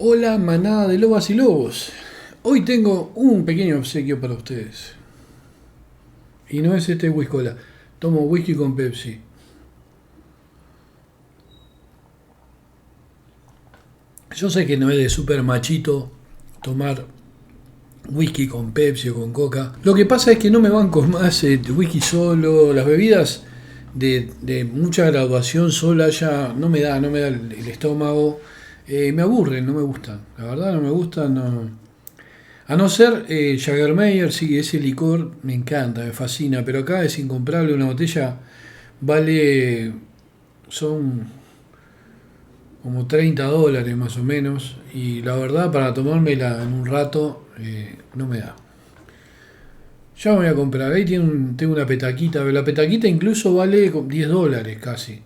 Hola manada de lobas y lobos. Hoy tengo un pequeño obsequio para ustedes. Y no es este whisky cola. Tomo whisky con Pepsi. Yo sé que no es de super machito tomar whisky con Pepsi o con Coca. Lo que pasa es que no me banco más whisky solo. Las bebidas de mucha graduación sola ya no me da el estómago. Me aburren, no me gustan. La verdad no me gustan, no. A no ser Jagermeier, sí, ese licor me encanta, me fascina, pero acá es incomparable. Una botella vale, son como $30 más o menos, y la verdad para tomármela en un rato no me da. Ya me voy a comprar, ahí tengo una petaquita, la petaquita incluso vale $10 casi,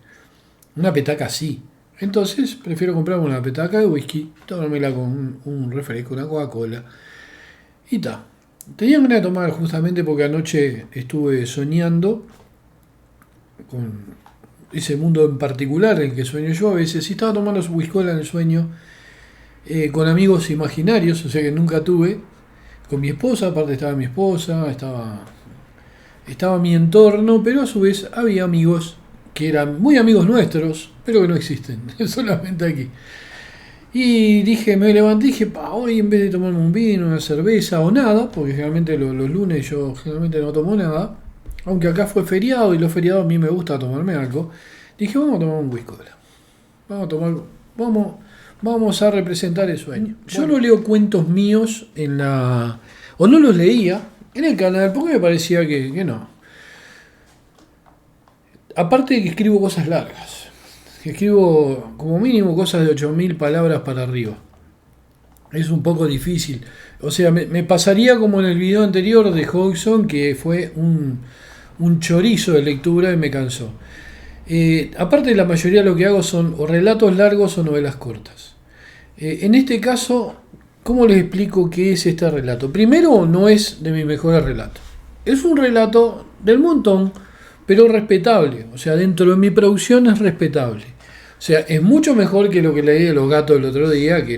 una petaca así. Entonces prefiero comprarme una petaca de whisky, tomármela con un refresco, una Coca-Cola. Y ta. Tenía ganas de tomar justamente porque anoche estuve soñando con ese mundo en particular en el que sueño yo a veces. Y estaba tomando su whisky en el sueño con amigos imaginarios, o sea que nunca tuve. Con mi esposa, aparte estaba mi esposa, estaba mi entorno, pero a su vez había amigos que eran muy amigos nuestros, pero que no existen, solamente aquí. Y dije, me levanté y dije, hoy en vez de tomarme un vino, una cerveza o nada, porque generalmente los lunes yo generalmente no tomo nada, aunque acá fue feriado y los feriados a mí me gusta tomarme algo, dije, vamos a tomar un whisky. Vamos a tomar, vamos, vamos a representar el sueño. Yo no leo cuentos míos o no los leía en el canal porque me parecía que no. Aparte de que escribo cosas largas, que escribo como mínimo cosas de 8.000 palabras para arriba. Es un poco difícil. O sea, me pasaría como en el video anterior de Hodgson, que fue un chorizo de lectura y me cansó. Aparte, la mayoría de lo que hago son o relatos largos o novelas cortas. En este caso, ¿cómo les explico qué es este relato? Primero, no es de mis mejores relatos. Es un relato del montón, pero respetable. O sea, dentro de mi producción es respetable. O sea, es mucho mejor que lo que leí de Los Gatos el otro día, que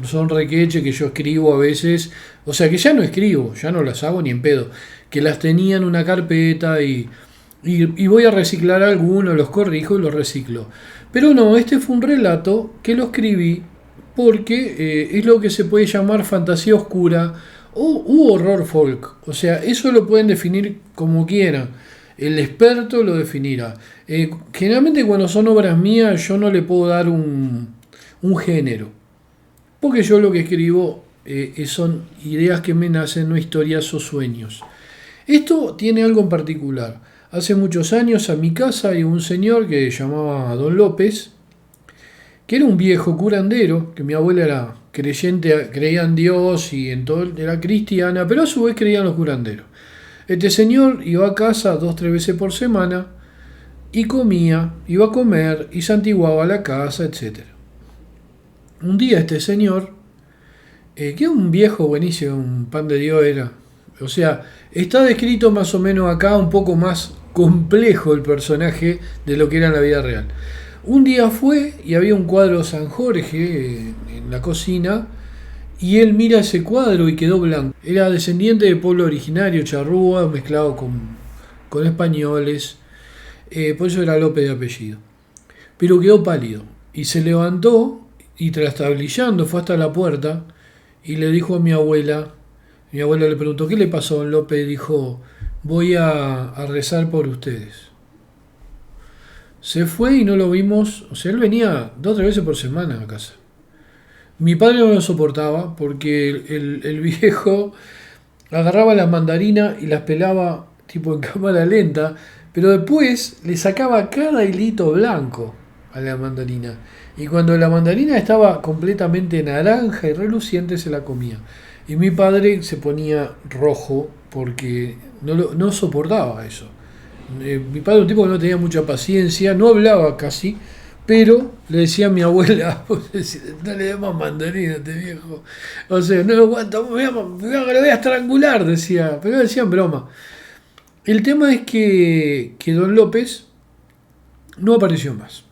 son requeche que yo escribo a veces. O sea, que ya no escribo, ya no las hago ni en pedo. Que las tenía en una carpeta y voy a reciclar algunos, los corrijo y los reciclo. Pero no, este fue un relato que lo escribí porque es lo que se puede llamar fantasía oscura u horror folk. O sea, eso lo pueden definir como quieran. El experto lo definirá. Generalmente cuando son obras mías yo no le puedo dar un género. Porque yo lo que escribo son ideas que me nacen, no historias o sueños. Esto tiene algo en particular. Hace muchos años a mi casa hay un señor que se llamaba Don López, que era un viejo curandero, que mi abuela era creyente, creía en Dios y en todo, era cristiana, pero a su vez creía en los curanderos. Este señor iba a casa 2 o 3 veces por semana y comía, iba a comer y santiguaba la casa, etc. Un día este señor, que era un viejo buenísimo, un pan de Dios era, o sea, está descrito más o menos acá un poco más complejo el personaje de lo que era en la vida real. Un día fue y había un cuadro de San Jorge en la cocina y él mira ese cuadro y quedó blanco. Era descendiente de pueblo originario, charrúa, mezclado con españoles, por eso era López de apellido. Pero quedó pálido y se levantó y trastabilillando fue hasta la puerta y le dijo a mi abuela le preguntó, ¿qué le pasó a don López? Dijo, voy a rezar por ustedes. Se fue y no lo vimos, o sea, él venía 2 o 3 veces por semana a casa. Mi padre no lo soportaba porque el viejo agarraba las mandarinas y las pelaba tipo en cámara lenta, pero después le sacaba cada hilito blanco a la mandarina. Y cuando la mandarina estaba completamente naranja y reluciente, se la comía. Y mi padre se ponía rojo porque no soportaba eso. Mi padre, un tipo que no tenía mucha paciencia, no hablaba casi, pero le decía a mi abuela, no le dé más mandarina a este viejo. O sea, no aguanta, lo voy a estrangular, decía, pero decía en broma. El tema es que don López no apareció más.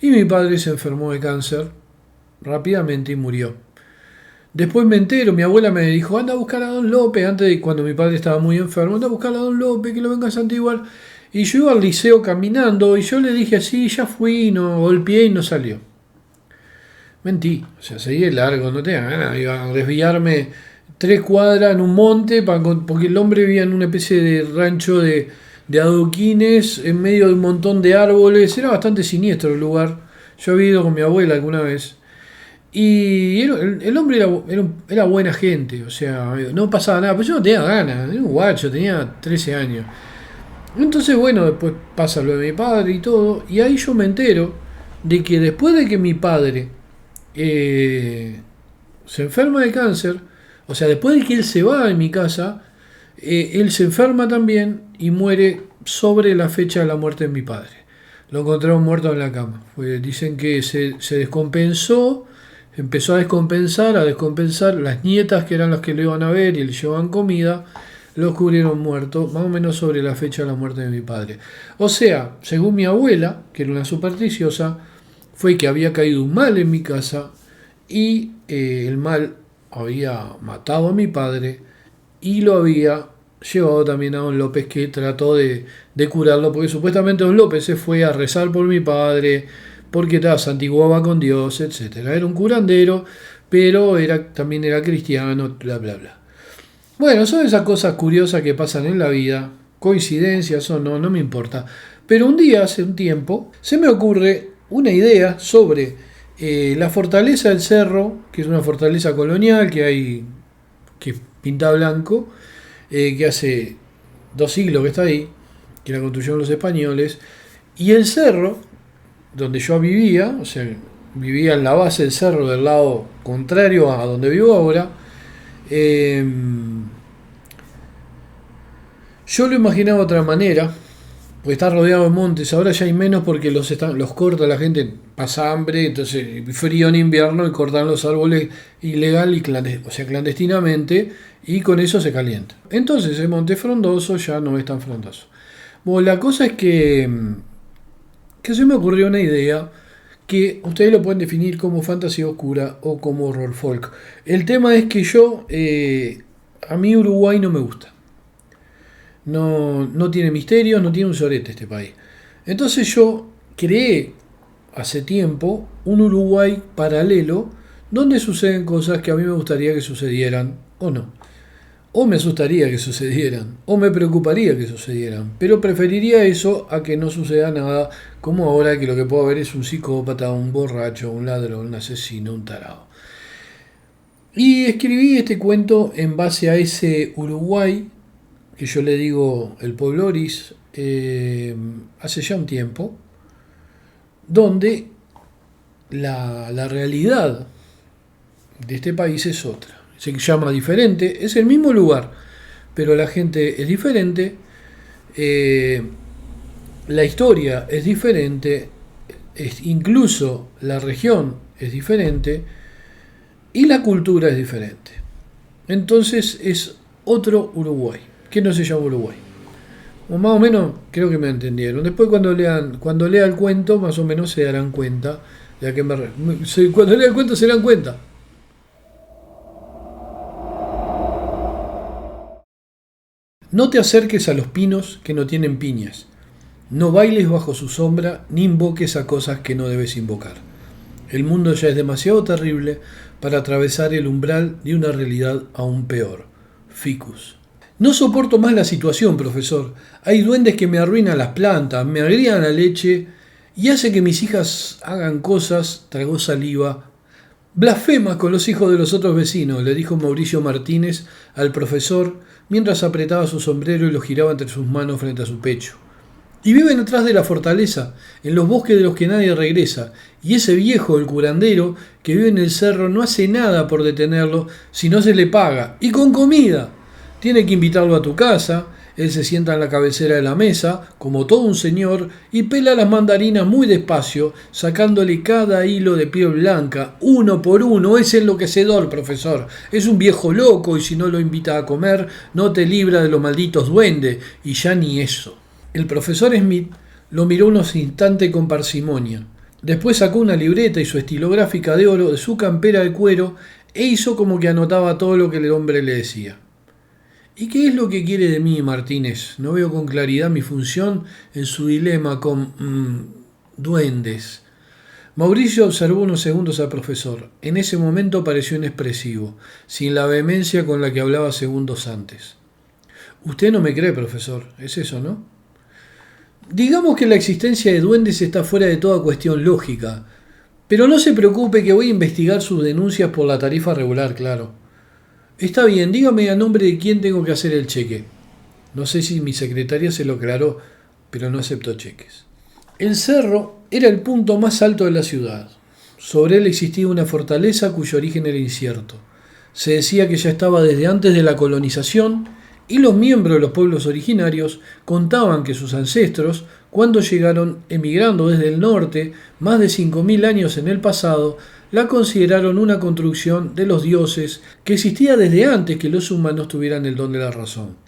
Y mi padre se enfermó de cáncer rápidamente y murió. Después me entero, mi abuela me dijo, anda a buscar a Don López, antes de cuando mi padre estaba muy enfermo, anda a buscar a Don López, que lo venga a santiguar. Y yo iba al liceo caminando y yo le dije así, ya fui, no golpeé y no salió. Mentí, o sea, seguí largo, no tenía ganas, iba a desviarme 3 cuadras en un monte, porque el hombre vivía en una especie de rancho de adoquines, en medio de un montón de árboles, era bastante siniestro el lugar. Yo había ido con mi abuela alguna vez. Y el hombre era buena gente, o sea, no pasaba nada, pero yo no tenía ganas, era un guacho, tenía 13 años. Entonces, bueno, después pasa lo de mi padre y todo, y ahí yo me entero de que después de que mi padre eh, se enferma de cáncer, o sea, después de que él se va de mi casa, él se enferma también y muere sobre la fecha de la muerte de mi padre. Lo encontraron muerto en la cama. Dicen que se descompensó, empezó a descompensar. Las nietas, que eran las que lo iban a ver y le llevaban comida, lo descubrieron muerto, más o menos sobre la fecha de la muerte de mi padre. O sea, según mi abuela, que era una supersticiosa, fue que había caído un mal en mi casa y el mal había matado a mi padre y lo había llevado también a Don López, que trató de curarlo, porque supuestamente Don López se fue a rezar por mi padre, porque se antiguaba con Dios, etcétera. Era un curandero, pero también era cristiano, bla, bla, bla. Bueno, son esas cosas curiosas que pasan en la vida, coincidencias o no, no me importa. Pero un día, hace un tiempo, se me ocurre una idea sobre la fortaleza del cerro, que es una fortaleza colonial que pinta blanco, que hace 2 siglos que está ahí, que la construyeron los españoles, y el cerro, donde yo vivía, o sea, vivía en la base del cerro del lado contrario a donde vivo ahora, yo lo imaginaba de otra manera, porque está rodeado de montes, ahora ya hay menos porque los corta la gente, pasa hambre, entonces frío en invierno y cortan los árboles ilegal y clandestinamente, y con eso se calienta. Entonces el monte frondoso ya no es tan frondoso. Bueno, la cosa es que se me ocurrió una idea que ustedes lo pueden definir como fantasía oscura o como horror folk. El tema es que a mí Uruguay no me gusta. No tiene misterios, no tiene un sorete este país. Entonces yo creé hace tiempo un Uruguay paralelo donde suceden cosas que a mí me gustaría que sucedieran o no. O me asustaría que sucedieran, o me preocuparía que sucedieran, pero preferiría eso a que no suceda nada, como ahora que lo que puedo ver es un psicópata, un borracho, un ladrón, un asesino, un tarado. Y escribí este cuento en base a ese Uruguay, que yo le digo el Pueblo Oris, hace ya un tiempo, donde la realidad de este país es otra. Se llama diferente, es el mismo lugar, pero la gente es diferente, la historia es diferente, incluso la región es diferente y la cultura es diferente. Entonces es otro Uruguay, que no se llama Uruguay. O más o menos creo que me entendieron. Después cuando lea el cuento, más o menos se darán cuenta de a qué cuando lea el cuento se darán cuenta. No te acerques a los pinos que no tienen piñas. No bailes bajo su sombra, ni invoques a cosas que no debes invocar. El mundo ya es demasiado terrible para atravesar el umbral de una realidad aún peor. Ficus. No soporto más la situación, profesor. Hay duendes que me arruinan las plantas, me agrían la leche y hace que mis hijas hagan cosas, tragó saliva. Blasfemas con los hijos de los otros vecinos, le dijo Mauricio Martínez al profesor mientras apretaba su sombrero y lo giraba entre sus manos frente a su pecho. Y viven atrás de la fortaleza, en los bosques de los que nadie regresa, y ese viejo, el curandero, que vive en el cerro, no hace nada por detenerlo si no se le paga, y con comida. Tiene que invitarlo a tu casa, él se sienta en la cabecera de la mesa, como todo un señor, y pela las mandarinas muy despacio, sacándole cada hilo de piel blanca, uno por uno. Es enloquecedor, profesor. Es un viejo loco, y si no lo invita a comer, no te libra de los malditos duendes, y ya ni eso. El profesor Smith lo miró unos instantes con parsimonia. Después sacó una libreta y su estilográfica de oro de su campera de cuero e hizo como que anotaba todo lo que el hombre le decía. ¿Y qué es lo que quiere de mí, Martínez? No veo con claridad mi función en su dilema con duendes. Mauricio observó unos segundos al profesor. En ese momento pareció inexpresivo, sin la vehemencia con la que hablaba segundos antes. Usted no me cree, profesor. Es eso, ¿no? Digamos que la existencia de duendes está fuera de toda cuestión lógica, pero no se preocupe que voy a investigar sus denuncias por la tarifa regular, claro. Está bien, dígame a nombre de quién tengo que hacer el cheque. No sé si mi secretaria se lo aclaró, pero no aceptó cheques. El cerro era el punto más alto de la ciudad. Sobre él existía una fortaleza cuyo origen era incierto. Se decía que ya estaba desde antes de la colonización y los miembros de los pueblos originarios contaban que sus ancestros, cuando llegaron emigrando desde el norte, más de 5.000 años en el pasado, la consideraron una construcción de los dioses que existía desde antes que los humanos tuvieran el don de la razón.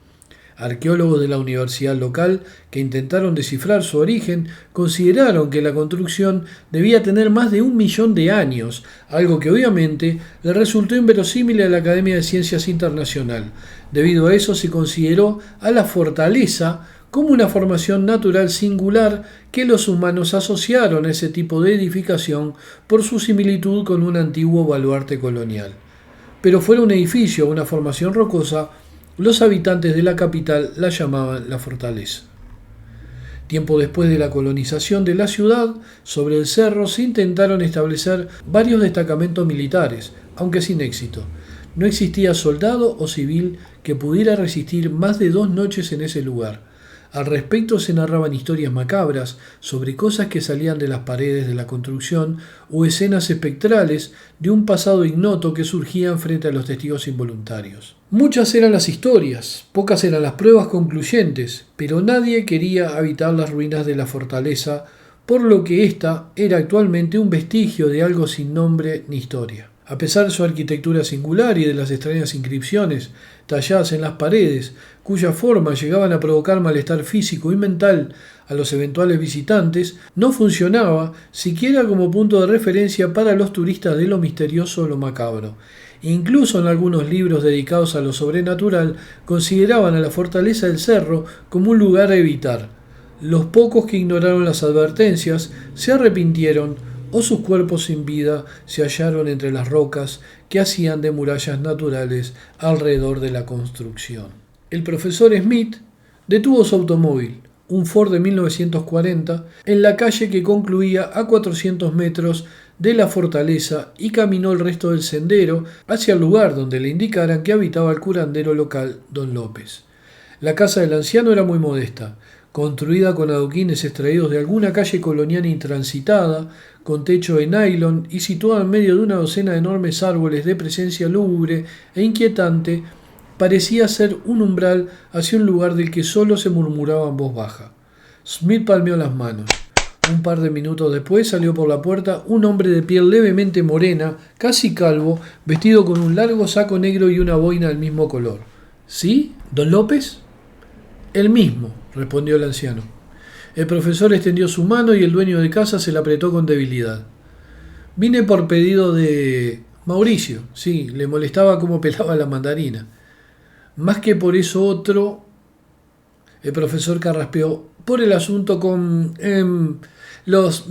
Arqueólogos de la universidad local que intentaron descifrar su origen consideraron que la construcción debía tener más de 1.000.000 de años, algo que obviamente le resultó inverosímil a la Academia de Ciencias Internacional. Debido a eso se consideró a la fortaleza como una formación natural singular que los humanos asociaron a ese tipo de edificación por su similitud con un antiguo baluarte colonial. Pero fuera un edificio o una formación rocosa, los habitantes de la capital la llamaban la fortaleza. Tiempo después de la colonización de la ciudad, sobre el cerro se intentaron establecer varios destacamentos militares, aunque sin éxito. No existía soldado o civil que pudiera resistir más de 2 noches en ese lugar. Al respecto se narraban historias macabras sobre cosas que salían de las paredes de la construcción o escenas espectrales de un pasado ignoto que surgían frente a los testigos involuntarios. Muchas eran las historias, pocas eran las pruebas concluyentes, pero nadie quería habitar las ruinas de la fortaleza, por lo que ésta era actualmente un vestigio de algo sin nombre ni historia. A pesar de su arquitectura singular y de las extrañas inscripciones talladas en las paredes, cuya forma llegaban a provocar malestar físico y mental a los eventuales visitantes, no funcionaba siquiera como punto de referencia para los turistas de lo misterioso o lo macabro. Incluso en algunos libros dedicados a lo sobrenatural consideraban a la fortaleza del cerro como un lugar a evitar. Los pocos que ignoraron las advertencias se arrepintieron o sus cuerpos sin vida se hallaron entre las rocas que hacían de murallas naturales alrededor de la construcción. El profesor Smith detuvo su automóvil, un Ford de 1940, en la calle que concluía a 400 metros de la fortaleza y caminó el resto del sendero hacia el lugar donde le indicaran que habitaba el curandero local, Don López. La casa del anciano era muy modesta, construida con adoquines extraídos de alguna calle colonial intransitada, con techo de nylon y situada en medio de una docena de enormes árboles de presencia lúgubre e inquietante, parecía ser un umbral hacia un lugar del que solo se murmuraba en voz baja. Smith palmeó las manos. Un par de minutos después salió por la puerta un hombre de piel levemente morena, casi calvo, vestido con un largo saco negro y una boina del mismo color. ¿Sí? ¿Don López? El mismo, respondió el anciano. El profesor extendió su mano y el dueño de casa se la apretó con debilidad. Vine por pedido de Mauricio. Sí, le molestaba cómo pelaba la mandarina. Más que por eso otro, el profesor carraspeó, por el asunto con los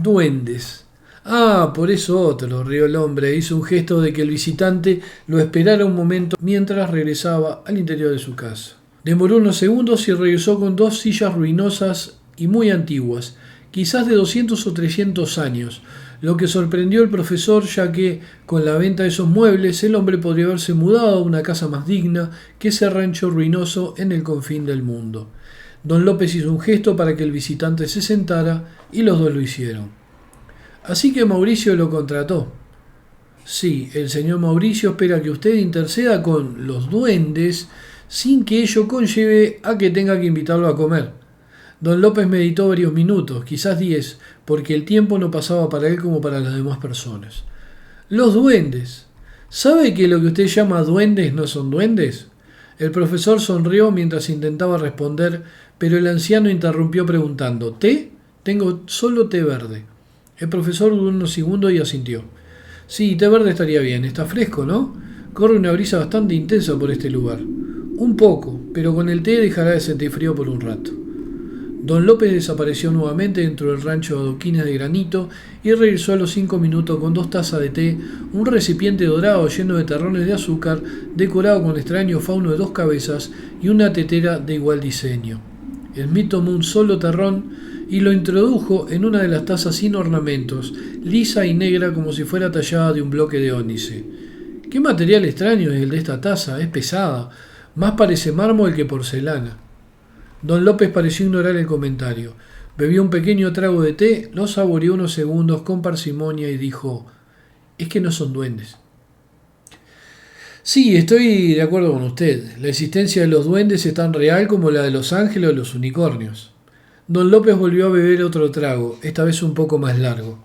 duendes. Ah, por eso otro, rió el hombre e hizo un gesto de que el visitante lo esperara un momento mientras regresaba al interior de su casa. Demoró unos segundos y regresó con 2 sillas ruinosas y muy antiguas, quizás de 200 o 300 años, lo que sorprendió al profesor, ya que con la venta de esos muebles el hombre podría haberse mudado a una casa más digna que ese rancho ruinoso en el confín del mundo. Don López hizo un gesto para que el visitante se sentara y los dos lo hicieron. Así que Mauricio lo contrató. Sí, el señor Mauricio espera que usted interceda con los duendes sin que ello conlleve a que tenga que invitarlo a comer. Don López meditó varios minutos, quizás 10, porque el tiempo no pasaba para él como para las demás personas. Los duendes. ¿Sabe que lo que usted llama duendes no son duendes? El profesor sonrió mientras intentaba responder, pero el anciano interrumpió preguntando: ¿té? Tengo solo té verde. El profesor dudó unos segundos y asintió. Sí, té verde estaría bien. Está fresco, ¿no? Corre una brisa bastante intensa por este lugar. Un poco, pero con el té dejará de sentir frío por un rato. Don López desapareció nuevamente dentro del rancho de adoquines de granito y regresó a los 5 minutos con 2 tazas de té, un recipiente dorado lleno de terrones de azúcar, decorado con extraño fauno de 2 cabezas y una tetera de igual diseño. Smith tomó un solo terrón y lo introdujo en una de las tazas sin ornamentos, lisa y negra como si fuera tallada de un bloque de ónice. «Qué material extraño es el de esta taza, es pesada, más parece mármol que porcelana». Don López pareció ignorar el comentario. Bebió un pequeño trago de té, lo saboreó unos segundos con parsimonia y dijo: «Es que no son duendes». Sí, estoy de acuerdo con usted. La existencia de los duendes es tan real como la de los ángeles o los unicornios. Don López volvió a beber otro trago, esta vez un poco más largo.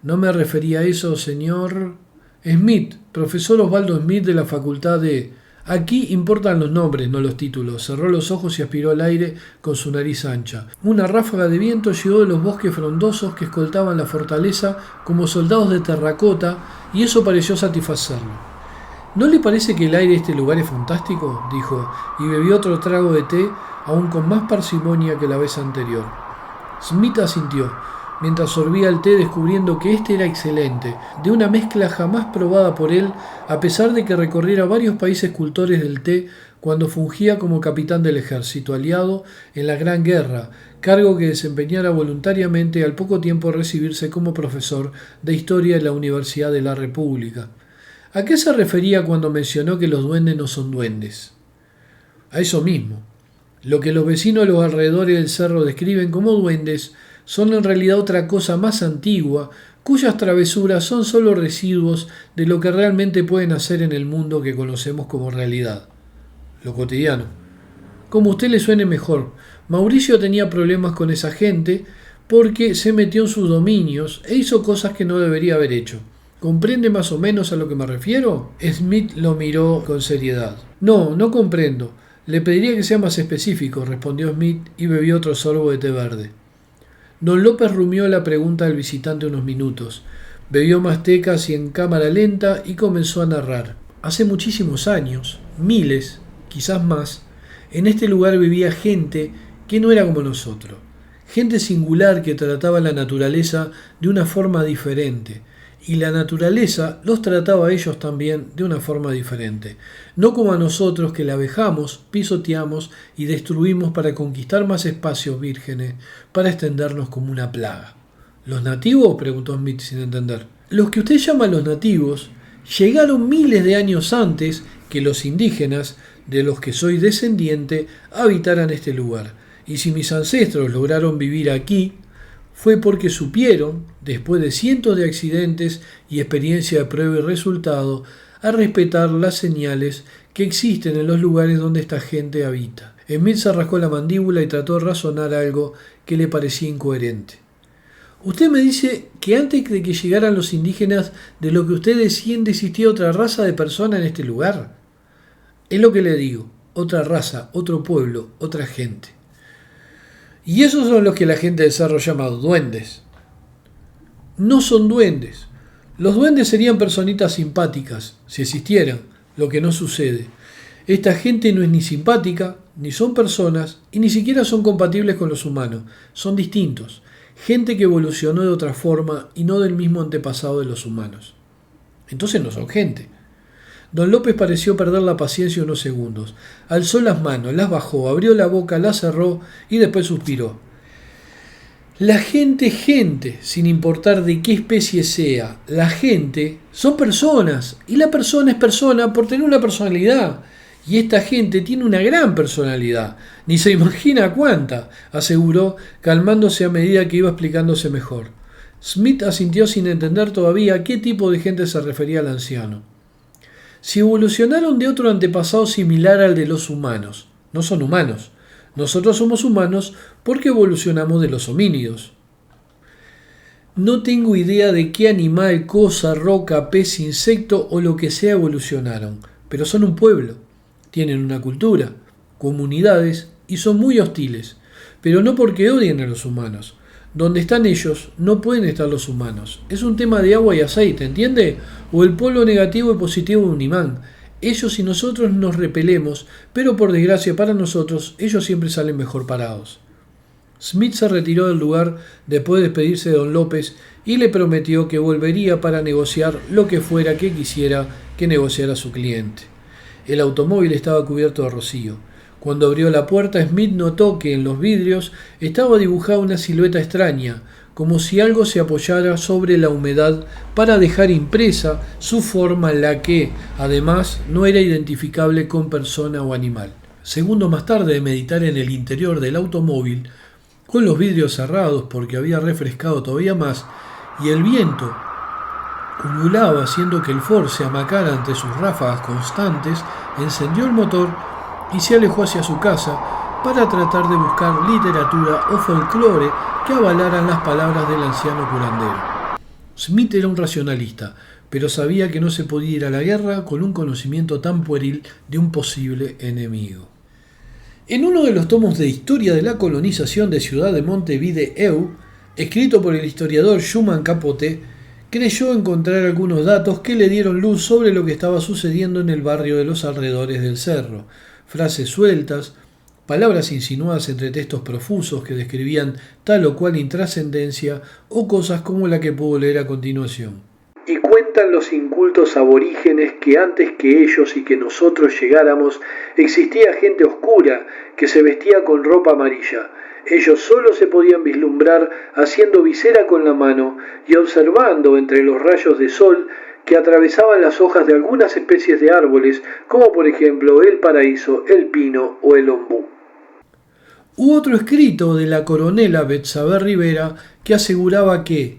No me refería a eso, señor Smith, profesor Osvaldo Smith de la Facultad de... Aquí importan los nombres, no los títulos. Cerró los ojos y aspiró el aire con su nariz ancha. Una ráfaga de viento llegó de los bosques frondosos que escoltaban la fortaleza como soldados de terracota, y eso pareció satisfacerlo. ¿No le parece que el aire de este lugar es fantástico?, dijo, y bebió otro trago de té, aún con más parsimonia que la vez anterior. Smith asintió, mientras sorbía el té, descubriendo que este era excelente, de una mezcla jamás probada por él, a pesar de que recorriera varios países cultores del té cuando fungía como capitán del ejército aliado en la Gran Guerra, cargo que desempeñara voluntariamente al poco tiempo de recibirse como profesor de Historia en la Universidad de la República. ¿A qué se refería cuando mencionó que los duendes no son duendes? A eso mismo. Lo que los vecinos de los alrededores del cerro describen como duendes son en realidad otra cosa más antigua, cuyas travesuras son solo residuos de lo que realmente pueden hacer en el mundo que conocemos como realidad, lo cotidiano. Como a usted le suene mejor, Mauricio tenía problemas con esa gente porque se metió en sus dominios e hizo cosas que no debería haber hecho. ¿Comprende más o menos a lo que me refiero? Smith lo miró con seriedad. No, no comprendo. Le pediría que sea más específico, respondió Smith y bebió otro sorbo de té verde. Don López rumió la pregunta del visitante unos minutos. Bebió más té casi en cámara lenta y comenzó a narrar. Hace muchísimos años, miles, quizás más, en este lugar vivía gente que no era como nosotros. Gente singular que trataba la naturaleza de una forma diferente. Y la naturaleza los trataba a ellos también de una forma diferente. No como a nosotros que la vejamos, pisoteamos y destruimos para conquistar más espacios vírgenes, para extendernos como una plaga. ¿Los nativos?, preguntó Smith sin entender. Los que usted llama los nativos llegaron miles de años antes que los indígenas, de los que soy descendiente, habitaran este lugar. Y si mis ancestros lograron vivir aquí, fue porque supieron, después de cientos de accidentes y experiencia de prueba y resultado, a respetar las señales que existen en los lugares donde esta gente habita. Smith se rascó la mandíbula y trató de razonar algo que le parecía incoherente. Usted me dice que antes de que llegaran los indígenas, de lo que usted desciende, existía otra raza de personas en este lugar. Es lo que le digo, otra raza, otro pueblo, otra gente. Y esos son los que la gente del cerro llama duendes. No son duendes. Los duendes serían personitas simpáticas, si existieran, lo que no sucede. Esta gente no es ni simpática, ni son personas, y ni siquiera son compatibles con los humanos. Son distintos. Gente que evolucionó de otra forma y no del mismo antepasado de los humanos. Entonces no son gente. Don López pareció perder la paciencia unos segundos. Alzó las manos, las bajó, abrió la boca, la cerró y después suspiró. La gente, sin importar de qué especie sea, la gente son personas, y la persona es persona por tener una personalidad. Y esta gente tiene una gran personalidad, ni se imagina cuánta, aseguró, calmándose a medida que iba explicándose mejor. Smith asintió sin entender todavía a qué tipo de gente se refería el anciano. Si evolucionaron de otro antepasado similar al de los humanos, no son humanos. Nosotros somos humanos porque evolucionamos de los homínidos. No tengo idea de qué animal, cosa, roca, pez, insecto o lo que sea evolucionaron, pero son un pueblo. Tienen una cultura, comunidades y son muy hostiles, pero no porque odien a los humanos. Donde están ellos, no pueden estar los humanos. Es un tema de agua y aceite, ¿entiende? O el polo negativo y positivo de un imán. Ellos y nosotros nos repelemos, pero por desgracia para nosotros, ellos siempre salen mejor parados. Smith se retiró del lugar después de despedirse de don López y le prometió que volvería para negociar lo que fuera que quisiera que negociara su cliente. El automóvil estaba cubierto de rocío. Cuando abrió la puerta, Smith notó que en los vidrios estaba dibujada una silueta extraña, como si algo se apoyara sobre la humedad para dejar impresa su forma, la que, además, no era identificable con persona o animal. Segundos más tarde de meditar en el interior del automóvil, con los vidrios cerrados porque había refrescado todavía más, y el viento ululaba haciendo que el Ford se amacara ante sus ráfagas constantes, encendió el motor y se alejó hacia su casa para tratar de buscar literatura o folclore que avalaran las palabras del anciano curandero. Smith era un racionalista, pero sabía que no se podía ir a la guerra con un conocimiento tan pueril de un posible enemigo. En uno de los tomos de Historia de la colonización de Ciudad de Montevideo, escrito por el historiador Schumann Capote, creyó encontrar algunos datos que le dieron luz sobre lo que estaba sucediendo en el barrio de los alrededores del cerro. Frases sueltas, palabras insinuadas entre textos profusos que describían tal o cual intrascendencia o cosas como la que puedo leer a continuación. Y cuentan los incultos aborígenes que antes que ellos y que nosotros llegáramos existía gente oscura que se vestía con ropa amarilla. Ellos solo se podían vislumbrar haciendo visera con la mano y observando entre los rayos de sol que atravesaban las hojas de algunas especies de árboles, como por ejemplo el paraíso, el pino o el ombú. Hubo otro escrito de la coronela Betsabé Rivera que aseguraba que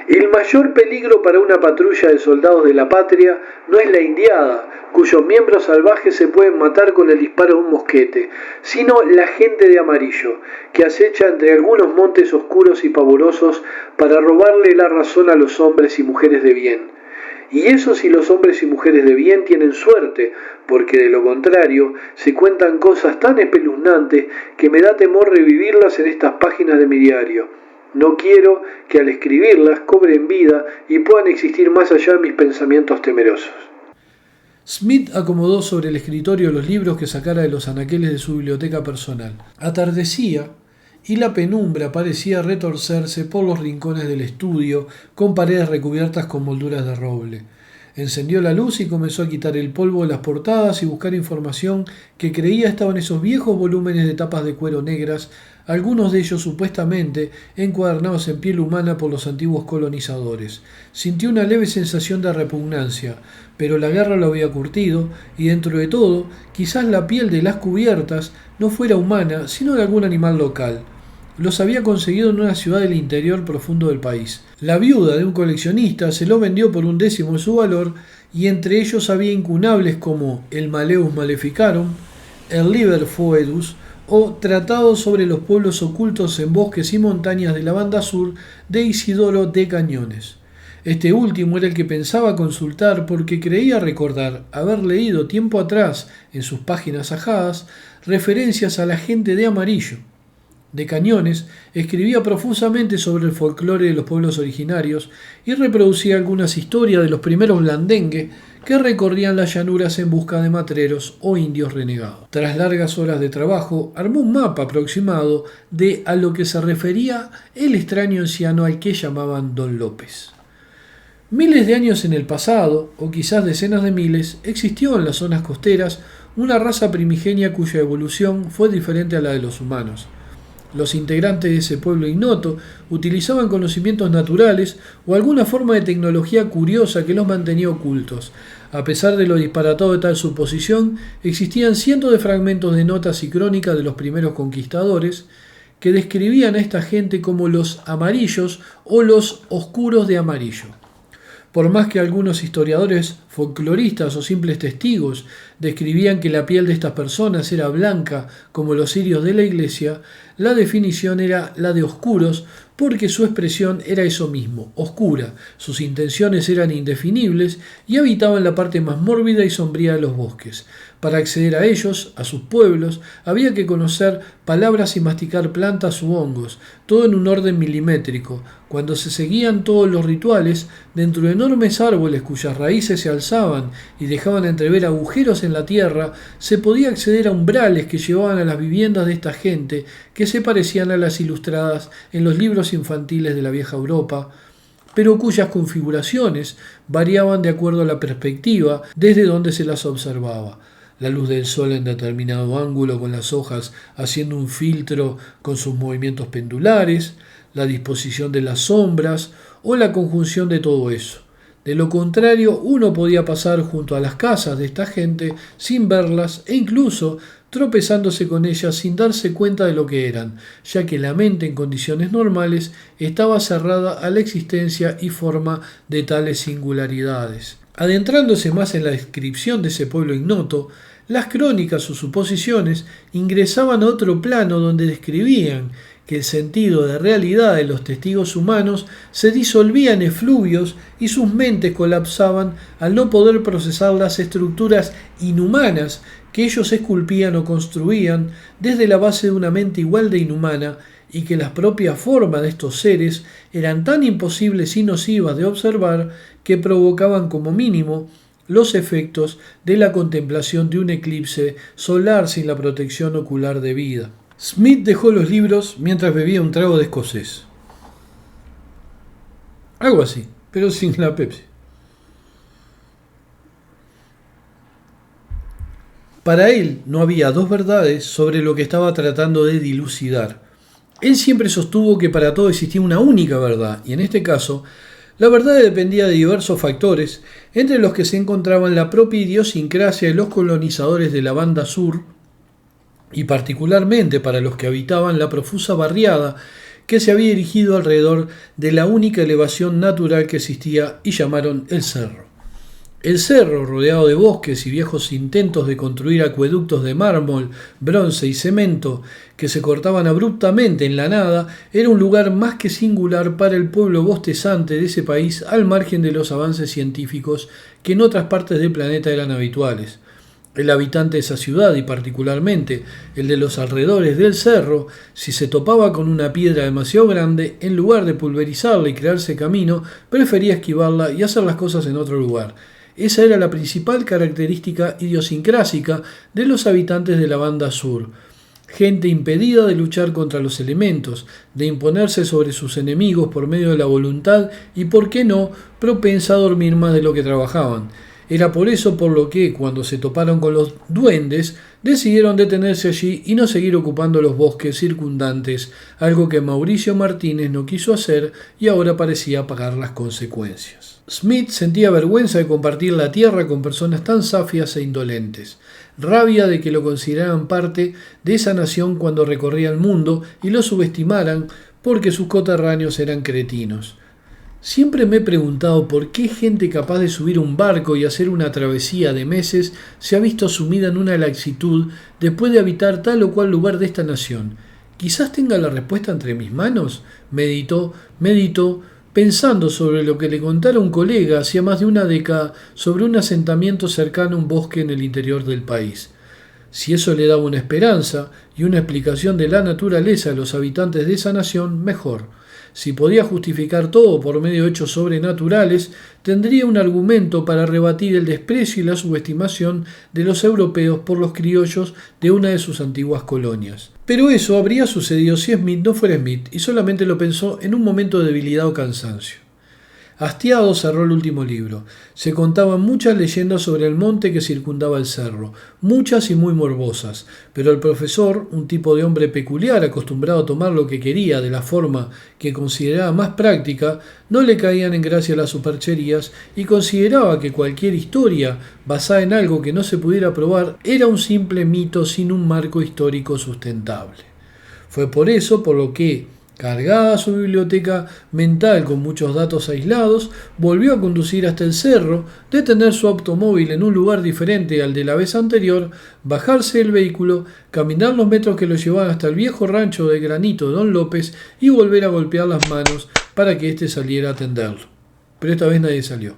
el mayor peligro para una patrulla de soldados de la patria no es la indiada, cuyos miembros salvajes se pueden matar con el disparo de un mosquete, sino la gente de amarillo, que acecha entre algunos montes oscuros y pavorosos para robarle la razón a los hombres y mujeres de bien. Y eso si los hombres y mujeres de bien tienen suerte, porque de lo contrario se cuentan cosas tan espeluznantes que me da temor revivirlas en estas páginas de mi diario. No quiero que al escribirlas cobren vida y puedan existir más allá de mis pensamientos temerosos. Smith acomodó sobre el escritorio los libros que sacara de los anaqueles de su biblioteca personal. Atardecía y la penumbra parecía retorcerse por los rincones del estudio con paredes recubiertas con molduras de roble. Encendió la luz y comenzó a quitar el polvo de las portadas y buscar información que creía estaba en esos viejos volúmenes de tapas de cuero negras, algunos de ellos supuestamente encuadernados en piel humana por los antiguos colonizadores. Sintió una leve sensación de repugnancia, pero la guerra lo había curtido y dentro de todo, quizás la piel de las cubiertas no fuera humana, sino de algún animal local. Los había conseguido en una ciudad del interior profundo del país. La viuda de un coleccionista se lo vendió por 1/10 de su valor y entre ellos había incunables como el Malleus Maleficarum, el Liber Foedus o Tratados sobre los pueblos ocultos en bosques y montañas de la banda sur de Isidoro de Cañones. Este último era el que pensaba consultar porque creía recordar haber leído tiempo atrás en sus páginas ajadas referencias a la gente de amarillo. De Cañones escribía profusamente sobre el folclore de los pueblos originarios y reproducía algunas historias de los primeros blandengue que recorrían las llanuras en busca de matreros o indios renegados. Tras largas horas de trabajo, armó un mapa aproximado de a lo que se refería el extraño anciano al que llamaban Don López. Miles de años en el pasado, o quizás decenas de miles, existió en las zonas costeras una raza primigenia cuya evolución fue diferente a la de los humanos. Los integrantes de ese pueblo ignoto utilizaban conocimientos naturales o alguna forma de tecnología curiosa que los mantenía ocultos. A pesar de lo disparatado de tal suposición, existían cientos de fragmentos de notas y crónicas de los primeros conquistadores que describían a esta gente como los amarillos o los oscuros de amarillo. Por más que algunos historiadores folcloristas o simples testigos describían que la piel de estas personas era blanca como los cirios de la iglesia, la definición era la de oscuros porque su expresión era eso mismo, oscura, sus intenciones eran indefinibles y habitaba en la parte más mórbida y sombría de los bosques. Para acceder a ellos, a sus pueblos, había que conocer palabras y masticar plantas u hongos, todo en un orden milimétrico. Cuando se seguían todos los rituales, dentro de enormes árboles cuyas raíces se alzaban y dejaban entrever agujeros en la tierra, se podía acceder a umbrales que llevaban a las viviendas de esta gente, que se parecían a las ilustradas en los libros infantiles de la vieja Europa, pero cuyas configuraciones variaban de acuerdo a la perspectiva desde donde se las observaba. La luz del sol en determinado ángulo con las hojas haciendo un filtro con sus movimientos pendulares, la disposición de las sombras o la conjunción de todo eso. De lo contrario, uno podía pasar junto a las casas de esta gente sin verlas e incluso tropezándose con ellas sin darse cuenta de lo que eran, ya que la mente en condiciones normales estaba cerrada a la existencia y forma de tales singularidades. Adentrándose más en la descripción de ese pueblo ignoto, las crónicas o suposiciones ingresaban a otro plano donde describían que el sentido de realidad de los testigos humanos se disolvía en efluvios y sus mentes colapsaban al no poder procesar las estructuras inhumanas que ellos esculpían o construían desde la base de una mente igual de inhumana, y que las propias formas de estos seres eran tan imposibles y nocivas de observar que provocaban como mínimo los efectos de la contemplación de un eclipse solar sin la protección ocular debida. Smith dejó los libros mientras bebía un trago de escocés. Algo así, pero sin la Pepsi. Para él no había dos verdades sobre lo que estaba tratando de dilucidar. Él siempre sostuvo que para todo existía una única verdad, y en este caso, la verdad dependía de diversos factores, entre los que se encontraban la propia idiosincrasia de los colonizadores de la banda sur, y particularmente para los que habitaban la profusa barriada que se había erigido alrededor de la única elevación natural que existía y llamaron el cerro. El cerro, rodeado de bosques y viejos intentos de construir acueductos de mármol, bronce y cemento que se cortaban abruptamente en la nada, era un lugar más que singular para el pueblo bostezante de ese país al margen de los avances científicos que en otras partes del planeta eran habituales. El habitante de esa ciudad, y particularmente el de los alrededores del cerro, si se topaba con una piedra demasiado grande, en lugar de pulverizarla y crearse camino, prefería esquivarla y hacer las cosas en otro lugar. Esa era la principal característica idiosincrásica de los habitantes de la banda sur. Gente impedida de luchar contra los elementos, de imponerse sobre sus enemigos por medio de la voluntad y, por qué no, propensa a dormir más de lo que trabajaban. Era por eso por lo que, cuando se toparon con los duendes, decidieron detenerse allí y no seguir ocupando los bosques circundantes, algo que Mauricio Martínez no quiso hacer y ahora parecía pagar las consecuencias. Smith sentía vergüenza de compartir la tierra con personas tan safias e indolentes, rabia de que lo consideraran parte de esa nación cuando recorría el mundo y lo subestimaran porque sus coterráneos eran cretinos. Siempre me he preguntado por qué gente capaz de subir un barco y hacer una travesía de meses se ha visto sumida en una laxitud después de habitar tal o cual lugar de esta nación. Quizás tenga la respuesta entre mis manos. Meditó, pensando sobre lo que le contara un colega hacía más de una década sobre un asentamiento cercano a un bosque en el interior del país. Si eso le daba una esperanza y una explicación de la naturaleza a los habitantes de esa nación, mejor. Si podía justificar todo por medio de hechos sobrenaturales, tendría un argumento para rebatir el desprecio y la subestimación de los europeos por los criollos de una de sus antiguas colonias. Pero eso habría sucedido si Smith no fuera Smith y solamente lo pensó en un momento de debilidad o cansancio. Hastiado cerró el último libro. Se contaban muchas leyendas sobre el monte que circundaba el cerro, muchas y muy morbosas, pero el profesor, un tipo de hombre peculiar acostumbrado a tomar lo que quería de la forma que consideraba más práctica, no le caían en gracia las supercherías y consideraba que cualquier historia basada en algo que no se pudiera probar era un simple mito sin un marco histórico sustentable. Fue por eso por lo que, Cargada su biblioteca mental con muchos datos aislados, volvió a conducir hasta el cerro, detener su automóvil en un lugar diferente al de la vez anterior, bajarse del vehículo, caminar los metros que lo llevaban hasta el viejo rancho de granito de Don López y volver a golpear las manos para que éste saliera a atenderlo. Pero esta vez nadie salió.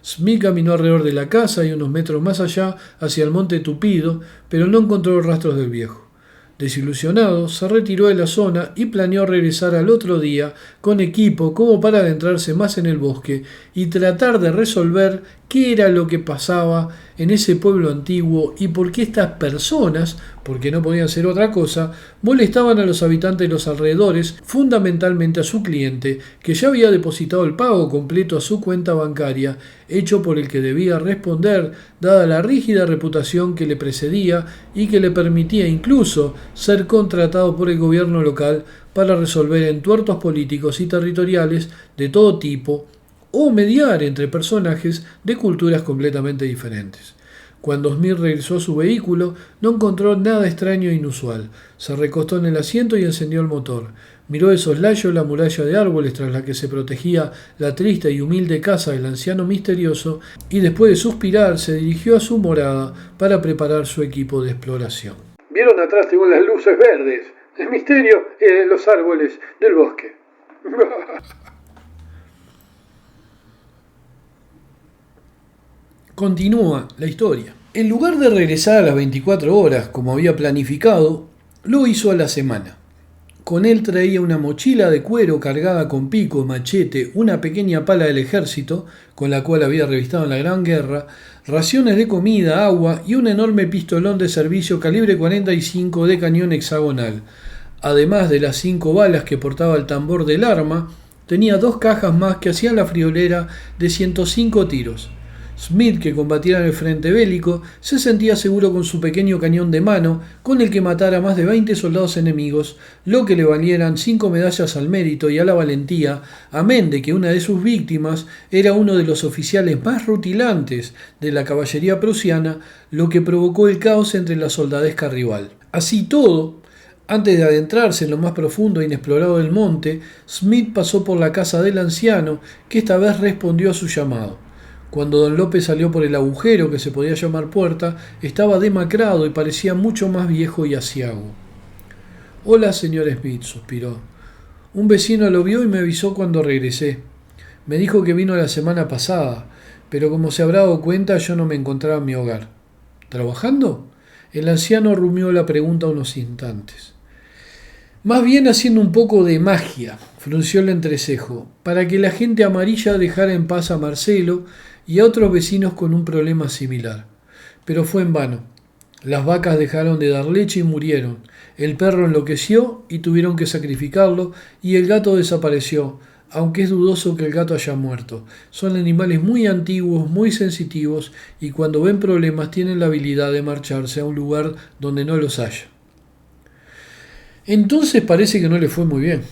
Smith caminó alrededor de la casa y unos metros más allá hacia el monte tupido, pero no encontró rastros del viejo. Desilusionado, se retiró de la zona y planeó regresar al otro día con equipo como para adentrarse más en el bosque y tratar de resolver qué era lo que pasaba en ese pueblo antiguo y por qué estas personas, porque no podían ser otra cosa, molestaban a los habitantes de los alrededores, fundamentalmente a su cliente, que ya había depositado el pago completo a su cuenta bancaria, hecho por el que debía responder, dada la rígida reputación que le precedía y que le permitía incluso ser contratado por el gobierno local para resolver entuertos políticos y territoriales de todo tipo o mediar entre personajes de culturas completamente diferentes. Cuando Smith regresó a su vehículo, no encontró nada extraño e inusual. Se recostó en el asiento y encendió el motor. Miró de soslayo la muralla de árboles tras la que se protegía la triste y humilde casa del anciano misterioso y después de suspirar se dirigió a su morada para preparar su equipo de exploración. ¿Vieron atrás? Tengo las luces verdes. El misterio es los árboles del bosque. Continúa la historia. En lugar de regresar a las 24 horas como había planificado, lo hizo a la semana. Con él traía una mochila de cuero cargada con pico, machete, una pequeña pala del ejército, con la cual había revistado en la Gran Guerra, raciones de comida, agua y un enorme pistolón de servicio calibre 45 de cañón hexagonal. Además de las 5 balas que portaba el tambor del arma, tenía 2 cajas más que hacían la friolera de 105 tiros. Smith, que combatiera en el frente bélico, se sentía seguro con su pequeño cañón de mano, con el que matara a más de 20 soldados enemigos, lo que le valieran 5 medallas al mérito y a la valentía, amén de que una de sus víctimas era uno de los oficiales más rutilantes de la caballería prusiana, lo que provocó el caos entre la soldadesca rival. Así todo, antes de adentrarse en lo más profundo e inexplorado del monte, Smith pasó por la casa del anciano, que esta vez respondió a su llamado. Cuando Don López salió por el agujero que se podía llamar puerta, estaba demacrado y parecía mucho más viejo y aciago. «Hola, señor Smith», suspiró. «Un vecino lo vio y me avisó cuando regresé. Me dijo que vino la semana pasada, pero como se habrá dado cuenta yo no me encontraba en mi hogar». «¿Trabajando?». El anciano rumió la pregunta unos instantes. «Más bien haciendo un poco de magia», frunció el entrecejo, «para que la gente amarilla dejara en paz a Marcelo y a otros vecinos con un problema similar. Pero fue en vano. Las vacas dejaron de dar leche y murieron. El perro enloqueció y tuvieron que sacrificarlo, y el gato desapareció, aunque es dudoso que el gato haya muerto. Son animales muy antiguos, muy sensitivos, y cuando ven problemas tienen la habilidad de marcharse a un lugar donde no los haya». «Entonces parece que no le fue muy bien».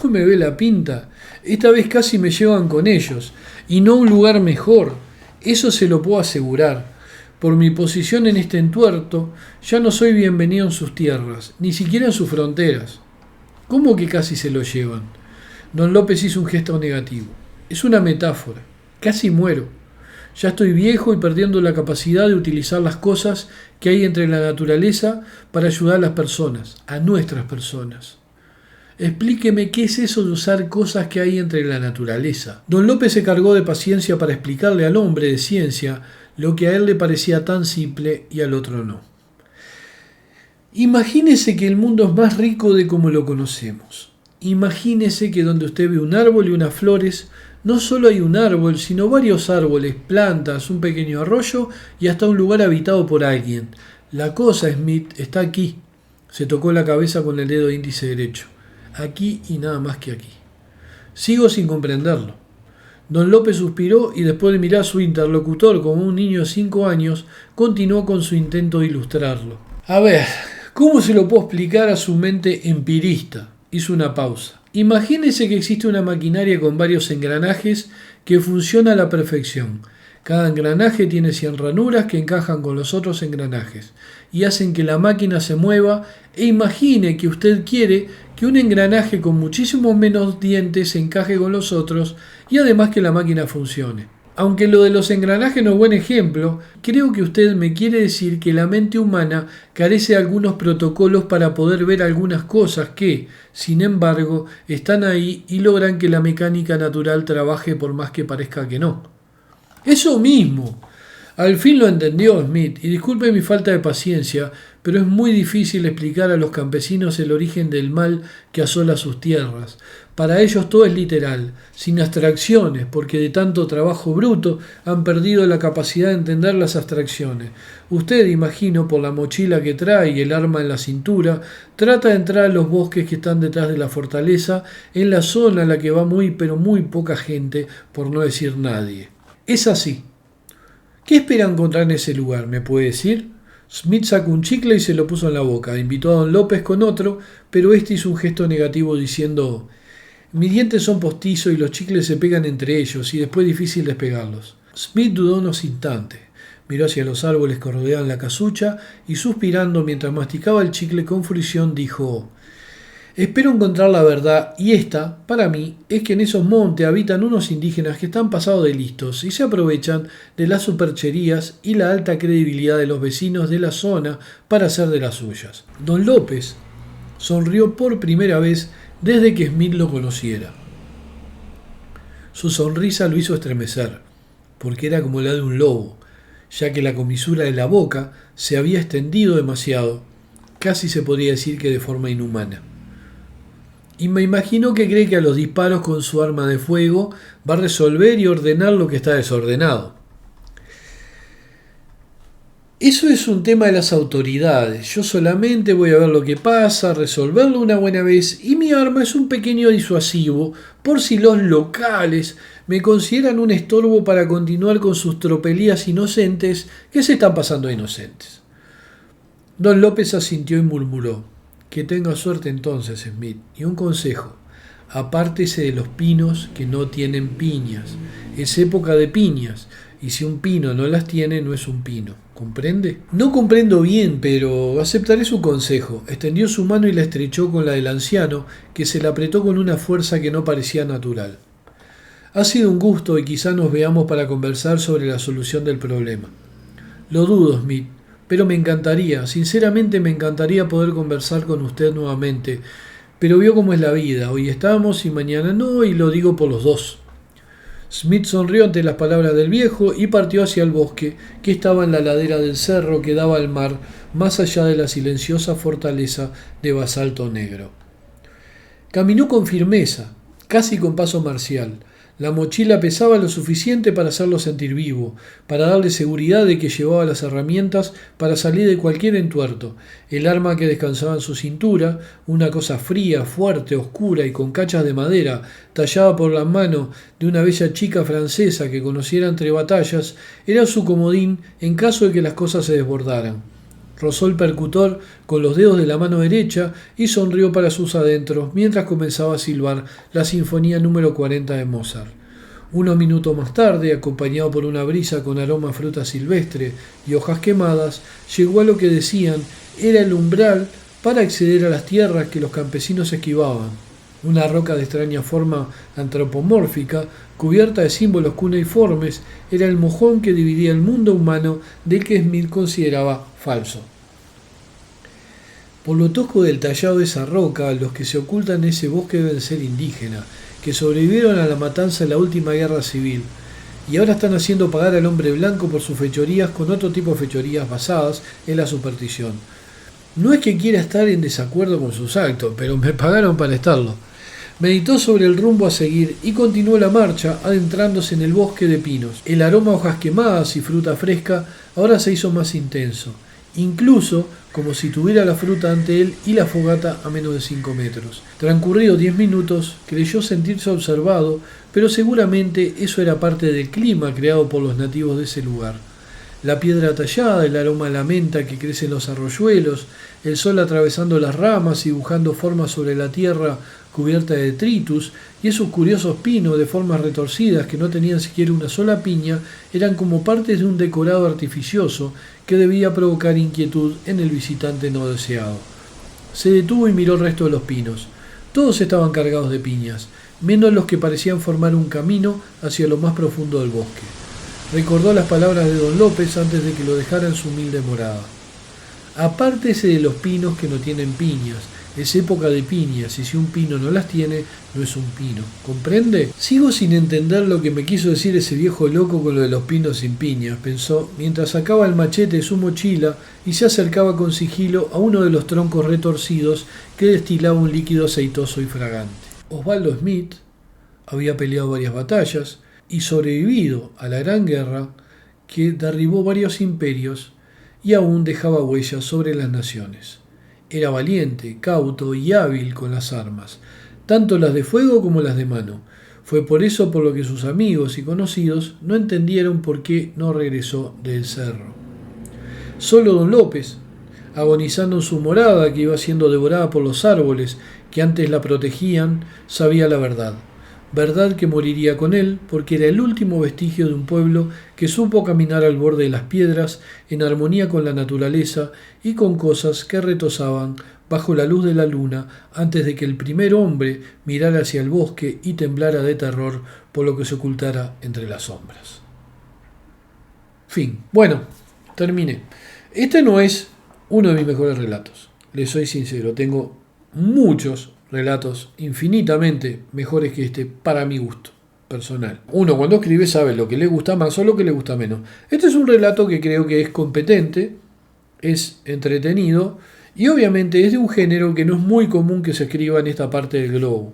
«No me ve la pinta. Esta vez casi me llevan con ellos, y no a un lugar mejor. Eso se lo puedo asegurar. Por mi posición en este entuerto, ya no soy bienvenido en sus tierras, ni siquiera en sus fronteras». «¿Cómo que casi se lo llevan?». Don López hizo un gesto negativo. «Es una metáfora. Casi muero. Ya estoy viejo y perdiendo la capacidad de utilizar las cosas que hay entre la naturaleza para ayudar a las personas, a nuestras personas». «Explíqueme qué es eso de usar cosas que hay entre la naturaleza». Don López se cargó de paciencia para explicarle al hombre de ciencia lo que a él le parecía tan simple y al otro no. Imagínese que el mundo es más rico de como lo conocemos. Imagínese que donde usted ve un árbol y unas flores, no solo hay un árbol, sino varios árboles, plantas, un pequeño arroyo y hasta un lugar habitado por alguien. La cosa, Smith, está aquí. Se tocó la cabeza con el dedo índice derecho. Aquí y nada más que aquí. Sigo sin comprenderlo. Don López suspiró y después de mirar a su interlocutor como un niño de 5 años, continuó con su intento de ilustrarlo. «A ver, ¿cómo se lo puedo explicar a su mente empirista?». Hizo una pausa. «Imagínese que existe una maquinaria con varios engranajes que funciona a la perfección. Cada engranaje tiene 100 ranuras que encajan con los otros engranajes y hacen que la máquina se mueva, e imagine que usted quiere que un engranaje con muchísimos menos dientes encaje con los otros y además que la máquina funcione. Aunque lo de los engranajes no es buen ejemplo, creo que usted me quiere decir que la mente humana carece de algunos protocolos para poder ver algunas cosas que, sin embargo, están ahí y logran que la mecánica natural trabaje por más que parezca que no. Eso mismo. Al fin lo entendió Smith, y disculpe mi falta de paciencia, pero es muy difícil explicar a los campesinos el origen del mal que asola sus tierras. Para ellos todo es literal, sin abstracciones, porque de tanto trabajo bruto han perdido la capacidad de entender las abstracciones. Usted, imagino, por la mochila que trae y el arma en la cintura, trata de entrar a los bosques que están detrás de la fortaleza, en la zona en la que va muy pero muy poca gente, por no decir nadie. Es así. ¿Qué espera encontrar en ese lugar? ¿Me puede decir? Smith sacó un chicle y se lo puso en la boca. Invitó a don López con otro, pero este hizo un gesto negativo diciendo: mis dientes son postizos y los chicles se pegan entre ellos y después es difícil despegarlos. Smith dudó unos instantes. Miró hacia los árboles que rodeaban la casucha y, suspirando mientras masticaba el chicle con fruición, dijo: espero encontrar la verdad, y esta, para mí, es que en esos montes habitan unos indígenas que están pasados de listos y se aprovechan de las supercherías y la alta credibilidad de los vecinos de la zona para hacer de las suyas. Don López sonrió por primera vez desde que Smith lo conociera. Su sonrisa lo hizo estremecer, porque era como la de un lobo, ya que la comisura de la boca se había extendido demasiado, casi se podría decir que de forma inhumana. Y me imagino que cree que a los disparos con su arma de fuego va a resolver y ordenar lo que está desordenado. Eso es un tema de las autoridades. Yo solamente voy a ver lo que pasa, resolverlo una buena vez, y mi arma es un pequeño disuasivo por si los locales me consideran un estorbo para continuar con sus tropelías inocentes que se están pasando a inocentes. Don López asintió y murmuró: que tenga suerte entonces, Smith. Y un consejo: apártese de los pinos que no tienen piñas. Es época de piñas, y si un pino no las tiene, no es un pino. ¿Comprende? No comprendo bien, pero aceptaré su consejo. Extendió su mano y la estrechó con la del anciano, que se la apretó con una fuerza que no parecía natural. Ha sido un gusto y quizá nos veamos para conversar sobre la solución del problema. Lo dudo, Smith, pero me encantaría, sinceramente me encantaría poder conversar con usted nuevamente, pero vio cómo es la vida, hoy estamos y mañana no, y lo digo por los dos. Smith sonrió ante las palabras del viejo y partió hacia el bosque, que estaba en la ladera del cerro que daba al mar, más allá de la silenciosa fortaleza de basalto negro. Caminó con firmeza, casi con paso marcial. La mochila pesaba lo suficiente para hacerlo sentir vivo, para darle seguridad de que llevaba las herramientas para salir de cualquier entuerto. El arma que descansaba en su cintura, una cosa fría, fuerte, oscura y con cachas de madera, tallada por la mano de una bella chica francesa que conociera entre batallas, era su comodín en caso de que las cosas se desbordaran. Rozó el percutor con los dedos de la mano derecha y sonrió para sus adentros mientras comenzaba a silbar la sinfonía número 40 de Mozart. Unos minutos más tarde, acompañado por una brisa con aroma a fruta silvestre y hojas quemadas, llegó a lo que decían era el umbral para acceder a las tierras que los campesinos esquivaban. Una roca de extraña forma antropomórfica, cubierta de símbolos cuneiformes, era el mojón que dividía el mundo humano del que Smith consideraba falso. Por lo tosco del tallado de esa roca, los que se ocultan en ese bosque deben ser indígenas, que sobrevivieron a la matanza de la última guerra civil, y ahora están haciendo pagar al hombre blanco por sus fechorías con otro tipo de fechorías basadas en la superstición. No es que quiera estar en desacuerdo con sus actos, pero me pagaron para estarlo. Meditó sobre el rumbo a seguir y continuó la marcha adentrándose en el bosque de pinos. El aroma a hojas quemadas y fruta fresca ahora se hizo más intenso, incluso como si tuviera la fruta ante él y la fogata a menos de 5 metros. Transcurridos 10 minutos, creyó sentirse observado, pero seguramente eso era parte del clima creado por los nativos de ese lugar. la piedra tallada, el aroma a la menta que crece en los arroyuelos, el sol atravesando las ramas y dibujando formas sobre la tierra cubierta de detritus, y esos curiosos pinos de formas retorcidas que no tenían siquiera una sola piña, eran como partes de un decorado artificioso que debía provocar inquietud en el visitante no deseado. Se detuvo y miró el resto de los pinos. Todos estaban cargados de piñas, menos los que parecían formar un camino hacia lo más profundo del bosque. Recordó las palabras de don López antes de que lo dejara en su humilde morada. Apártese de los pinos que no tienen piñas. Es época de piñas, y si un pino no las tiene, no es un pino. ¿Comprende? Sigo sin entender lo que me quiso decir ese viejo loco con lo de los pinos sin piñas, pensó, mientras sacaba el machete de su mochila y se acercaba con sigilo a uno de los troncos retorcidos que destilaba un líquido aceitoso y fragante. Osvaldo Smith había peleado varias batallas y sobrevivido a la Gran Guerra que derribó varios imperios y aún dejaba huellas sobre las naciones. Era valiente, cauto y hábil con las armas, tanto las de fuego como las de mano. Fue por eso por lo que sus amigos y conocidos no entendieron por qué no regresó del cerro. Solo don López, agonizando en su morada que iba siendo devorada por los árboles que antes la protegían, sabía la verdad. Verdad que moriría con él, porque era el último vestigio de un pueblo que supo caminar al borde de las piedras en armonía con la naturaleza y con cosas que retozaban bajo la luz de la luna antes de que el primer hombre mirara hacia el bosque y temblara de terror por lo que se ocultara entre las sombras. Fin. Bueno, terminé. Este no es uno de mis mejores relatos, les soy sincero, tengo muchos relatos infinitamente mejores que este para mi gusto personal. Uno cuando escribe sabe lo que le gusta más o lo que le gusta menos. Este es un relato que creo que es competente, es entretenido y obviamente es de un género que no es muy común que se escriba en esta parte del globo.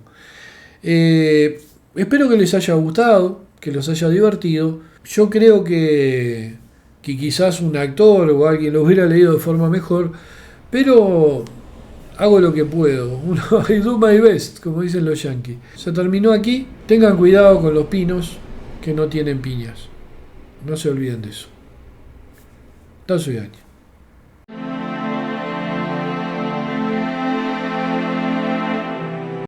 Espero que les haya gustado, que los haya divertido. Yo creo que quizás un actor o alguien lo hubiera leído de forma mejor, pero hago lo que puedo. I do my best, como dicen los yankees. Se terminó aquí. Tengan cuidado con los pinos que no tienen piñas. No se olviden de eso. 到此为止。